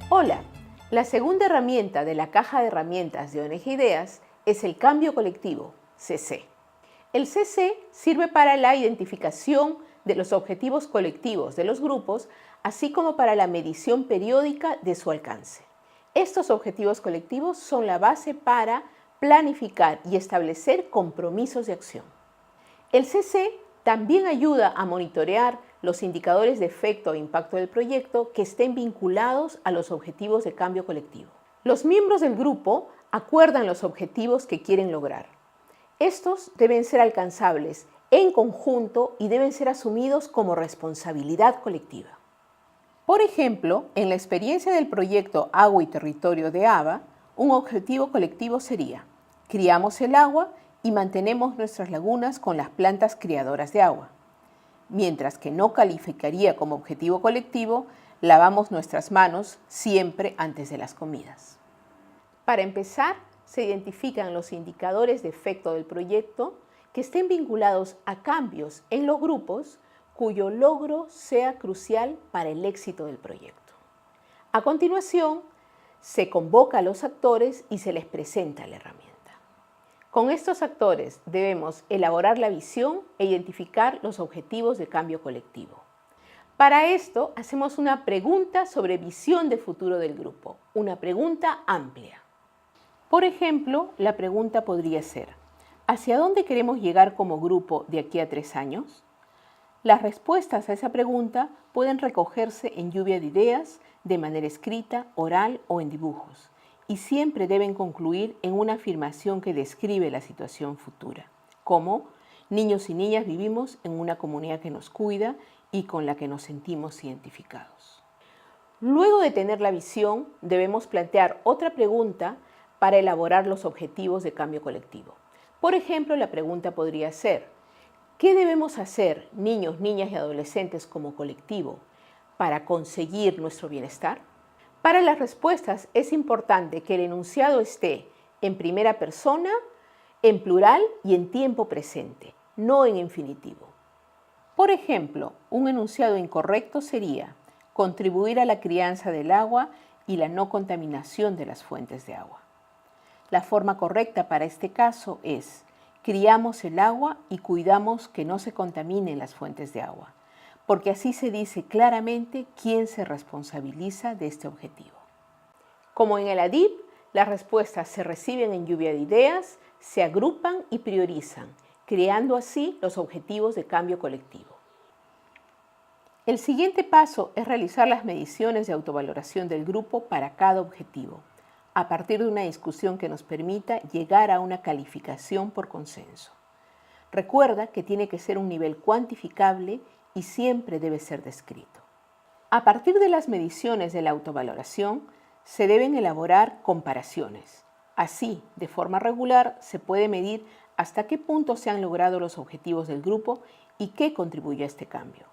Hola, la segunda herramienta de la caja de herramientas de ONG Ideas es el cambio colectivo, CC. El CC sirve para la identificación de los objetivos colectivos de los grupos, así como para la medición periódica de su alcance. Estos objetivos colectivos son la base para planificar y establecer compromisos de acción. El CC también ayuda a monitorear los indicadores de efecto e impacto del proyecto que estén vinculados a los objetivos de cambio colectivo. Los miembros del grupo acuerdan los objetivos que quieren lograr. Estos deben ser alcanzables en conjunto y deben ser asumidos como responsabilidad colectiva. Por ejemplo, en la experiencia del proyecto Agua y Territorio de ABA, un objetivo colectivo sería: criamos el agua y mantenemos nuestras lagunas con las plantas criadoras de agua. Mientras que no calificaría como objetivo colectivo, lavamos nuestras manos siempre antes de las comidas. Para empezar, se identifican los indicadores de efecto del proyecto que estén vinculados a cambios en los grupos cuyo logro sea crucial para el éxito del proyecto. A continuación, se convoca a los actores y se les presenta la herramienta. Con estos actores debemos elaborar la visión e identificar los objetivos de cambio colectivo. Para esto, hacemos una pregunta sobre visión de futuro del grupo, una pregunta amplia. Por ejemplo, la pregunta podría ser: ¿hacia dónde queremos llegar como grupo de aquí a 3 años? Las respuestas a esa pregunta pueden recogerse en lluvia de ideas, de manera escrita, oral o en dibujos, y siempre deben concluir en una afirmación que describe la situación futura, como: niños y niñas vivimos en una comunidad que nos cuida y con la que nos sentimos identificados. Luego de tener la visión, debemos plantear otra pregunta para elaborar los objetivos de cambio colectivo. Por ejemplo, la pregunta podría ser: ¿qué debemos hacer, niños, niñas y adolescentes como colectivo, para conseguir nuestro bienestar? Para las respuestas es importante que el enunciado esté en primera persona, en plural y en tiempo presente, no en infinitivo. Por ejemplo, un enunciado incorrecto sería: contribuir a la crianza del agua y la no contaminación de las fuentes de agua. La forma correcta para este caso es: criamos el agua y cuidamos que no se contaminen las fuentes de agua, porque así se dice claramente quién se responsabiliza de este objetivo. Como en el ADIP, las respuestas se reciben en lluvia de ideas, se agrupan y priorizan, creando así los objetivos de cambio colectivo. El siguiente paso es realizar las mediciones de autovaloración del grupo para cada objetivo, a partir de una discusión que nos permita llegar a una calificación por consenso. Recuerda que tiene que ser un nivel cuantificable y siempre debe ser descrito. A partir de las mediciones de la autovaloración, se deben elaborar comparaciones. Así, de forma regular, se puede medir hasta qué punto se han logrado los objetivos del grupo y qué contribuye a este cambio.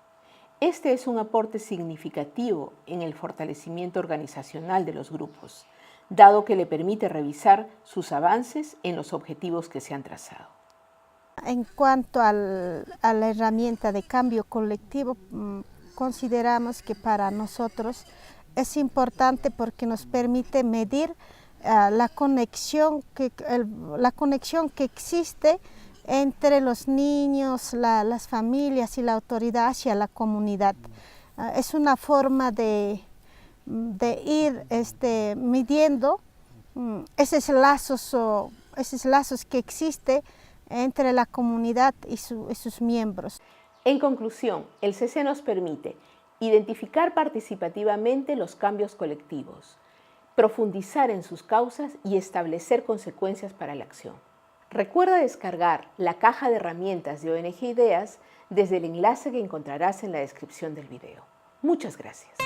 Este es un aporte significativo en el fortalecimiento organizacional de los grupos, dado que le permite revisar sus avances en los objetivos que se han trazado. En cuanto a la herramienta de cambio colectivo, consideramos que para nosotros es importante porque nos permite medir la conexión que existe entre los niños, las familias y la autoridad hacia la comunidad. Es una forma de ir midiendo esos lazos que existen entre la comunidad y sus miembros. En conclusión, el CC nos permite identificar participativamente los cambios colectivos, profundizar en sus causas y establecer consecuencias para la acción. Recuerda descargar la caja de herramientas de ONG Ideas desde el enlace que encontrarás en la descripción del video. Muchas gracias.